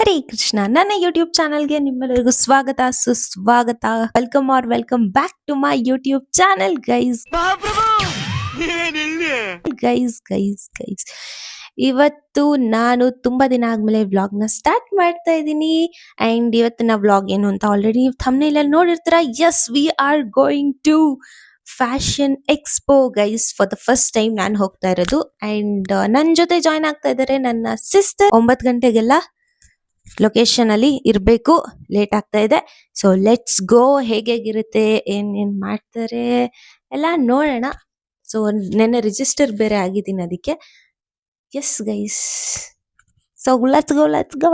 ಹರೇ ಕೃಷ್ಣ. ನನ್ನ ಯೂಟ್ಯೂಬ್ ಚಾನಲ್ಗೆ ನಿಮ್ಮೆಲ್ಲರಿಗೂ ಸ್ವಾಗತ ಸುಸ್ವಾಗತ. Welcome back to my YouTube channel guys. Guys ಇವತ್ತು ನಾನು ತುಂಬಾ ದಿನ ಆದ್ಮೇಲೆ ವ್ಲಾಗ್ ನ ಸ್ಟಾರ್ಟ್ ಮಾಡ್ತಾ ಇದ್ದೀನಿ. ಅಂಡ್ ಇವತ್ತಿನ ವ್ಲಾಗ್ ಏನು ಅಂತ ಆಲ್ರೆಡಿ ನೀವು ಥಂಬ್ನೇಲ್ ಅಲ್ಲಿ ನೋಡಿರ್ತೀರಾ. Yes, we are going to fashion expo guys. For the first time ನಾನು ಹೋಗ್ತಾ ಇರೋದು. ಅಂಡ್ ನನ್ನ ಜೊತೆ ಜಾಯ್ನ್ ಆಗ್ತಾ ಇದ್ದಾರೆ ನನ್ನ ಸಿಸ್ಟರ್. 9 ಗಂಟೆಗೆಲ್ಲ ಲೊಕೇಶನ್ ಅಲ್ಲಿ ಇರ್ಬೇಕು. ಲೇಟ್ ಆಗ್ತಾ ಇದೆ. So let's go. ಹೇಗಿರುತ್ತೆ, ಏನ್ ಮಾಡ್ತಾರೆ ಎಲ್ಲ ನೋಡೋಣ. ಸೊ ನೆನ್ನೆ ರಿಜಿಸ್ಟರ್ ಬೇರೆ ಆಗಿದ್ದೀನಿ ಅದಕ್ಕೆ. Yes guys, so let's go.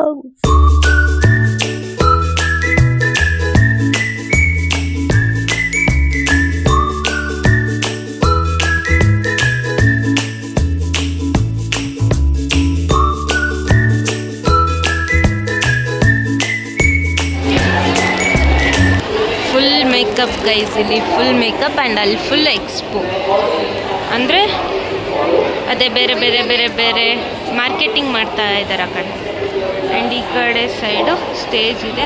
Makeup guys, ಇಲ್ಲಿ ಫುಲ್ ಮೇಕಪ್ ಆ್ಯಂಡ್ ಅಲ್ಲಿ ಫುಲ್ ಎಕ್ಸ್ಪೋ ಅಂದರೆ ಅದೇ ಬೇರೆ ಬೇರೆ ಬೇರೆ ಬೇರೆ ಮಾರ್ಕೆಟಿಂಗ್ ಮಾಡ್ತಾ ಇದ್ದಾರೆ ಆ ಕಡೆ. ಆ್ಯಂಡ್ ಈ ಕಡೆ ಸೈಡು ಸ್ಟೇಜ್ ಇದೆ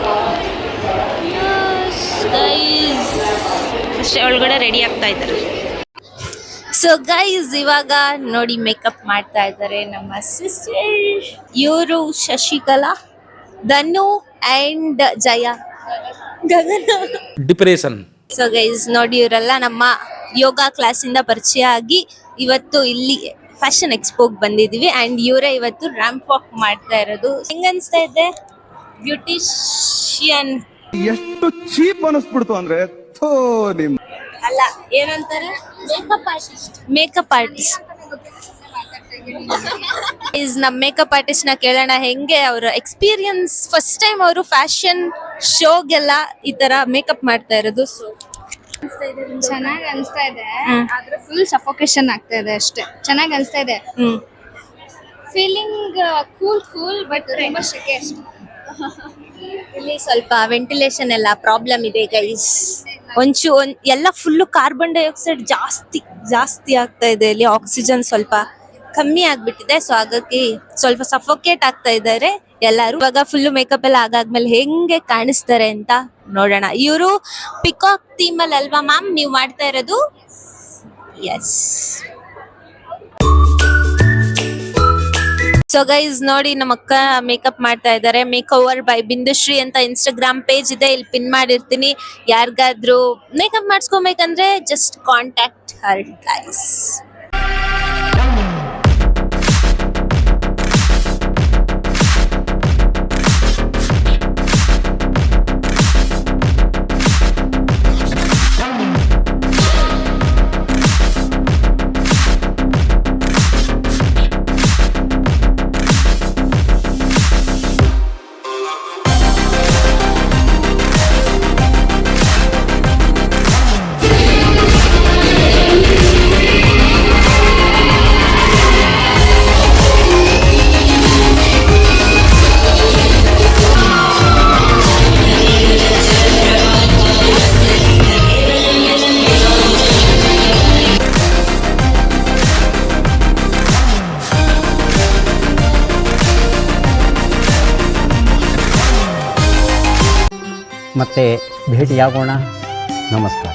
ಗೈಸ್. ಅಷ್ಟೇ, ಒಳಗಡೆ ರೆಡಿ ಆಗ್ತಾ ಇದ್ದಾರೆ. ಸೊ ಗೈಸ್, ಇವಾಗ ನೋಡಿ ಮೇಕಪ್ ಮಾಡ್ತಾ ಇದ್ದಾರೆ ನಮ್ಮ ಸಿಸ್ಟರ್. ಇವರು Shashikala, Dhanu and Jaya, depression. So guys ನೋಡಿ, ಇವರೆಲ್ಲ ನಮ್ಮ ಯೋಗ ಕ್ಲಾಸ್ ಇಂದ ಪರಿಚಯ ಆಗಿ ಇವತ್ತು ಇಲ್ಲಿ ಫ್ಯಾಷನ್ ಎಕ್ಸ್ಪೋಗ್ ಬಂದಿದೀವಿ. ಅಂಡ್ ಇವರೇ ಇವತ್ತು ರ್ಯಾಂಪ್ ವಾಕ್ ಮಾಡ್ತಾ ಇರೋದು. ಹೆಂಗ ಅನ್ಸ್ತಾ ಇದೆ? ಬ್ಯೂಟಿಷಿಯನ್ ಎಷ್ಟು ಚೀಪ್ ಅನಿಸ್ಬಿಡ್ತು ಅಂದ್ರೆ ಅಲ್ಲ, ಏನಂತಾರೆ, ಮೇಕಪ್ ಆರ್ಟಿಸ್ಟ್. ನಮ್ಮ ಮೇಕಪ್ ಆರ್ಟಿಸ್ಟ್ ನ ಕೇಳೋಣ ಹೆಂಗೆ ಅವ್ರ ಎಕ್ಸ್ಪೀರಿಯನ್ಸ್. ಫಸ್ಟ್ ಟೈಮ್ ಅವರು ಫ್ಯಾಷನ್ ಶೋಗೆಲ್ಲ ಈ ತರ ಮೇಕಪ್ ಮಾಡ್ತಾ ಇರೋದು. ಸೊ ಚೆನ್ನಾಗಿ ಅನ್ಸ್ತಾ ಇದೆ, ಆದ್ರೆ ಫುಲ್ ಸಫೋಕೇಶನ್ ಆಗ್ತಾ ಇದೆ ಅಷ್ಟೇ. ಚೆನ್ನಾಗಿ ಅನ್ಸ್ತಾ ಇದೆ, ಫೀಲಿಂಗ್ ಕೂಲ್ ಬಟ್ ತುಂಬಾ ಶೆಕೆ ಅಷ್ಟೇ. ಇಲ್ಲಿ ಸ್ವಲ್ಪ ವೆಂಟಿಲೇಷನ್ ಎಲ್ಲ ಪ್ರಾಬ್ಲಮ್ ಇದೆ ಗೈಸ್. ಎಲ್ಲ ಫುಲ್ಲು ಕಾರ್ಬನ್ ಡೈಆಕ್ಸೈಡ್ ಜಾಸ್ತಿ ಆಗ್ತಾ ಇದೆ. ಇಲ್ಲಿ ಆಕ್ಸಿಜನ್ ಸ್ವಲ್ಪ ಕಮ್ಮಿ ಆಗ್ಬಿಟ್ಟಿದೆ. ಸೊ ಹಾಗಾಗಿ ಸ್ವಲ್ಪ ಸಫೋಕೇಟ್ ಆಗ್ತಾ ಇದ್ದಾರೆ ಎಲ್ಲಾರು. ಇವಾಗ ಫುಲ್ ಮೇಕಪ್ ಎಲ್ಲ ಆಗಾದ್ಮೇಲೆ ಹೆಂಗೆ ಕಾಣಿಸ್ತಾರೆ ಅಂತ ನೋಡೋಣ. ಇವರು ಪಿಕಾಕ್ ಥೀಮ್ ಅಲ್ಲಿ ಅಲ್ವಾ ಮ್ಯಾಮ್ ನೀವು ಮಾಡ್ತಾ ಇರೋದು? ಎಸ್. ಸೊ ಗೈಸ್ ನೋಡಿ, ನಮ್ಮ ಅಕ್ಕ ಮೇಕಪ್ ಮಾಡ್ತಾ ಇದ್ದಾರೆ. ಮೇಕ್ ಓವರ್ ಬೈ ಬಿಂದುಶ್ರೀ ಅಂತ ಇನ್ಸ್ಟಾಗ್ರಾಮ್ ಪೇಜ್ ಇದೆ, ಇಲ್ಲಿ ಪಿನ್ ಮಾಡಿರ್ತೀನಿ. ಯಾರಿಗಾದ್ರೂ ಮೇಕಪ್ ಮಾಡಿಸ್ಕೊಬೇಕಂದ್ರೆ ಜಸ್ಟ್ ಕಾಂಟ್ಯಾಕ್ಟ್ ಹರ್ ಗೈಸ್. ಮತ್ತೆ ಭೇಟಿಯಾಗೋಣ. ನಮಸ್ಕಾರ.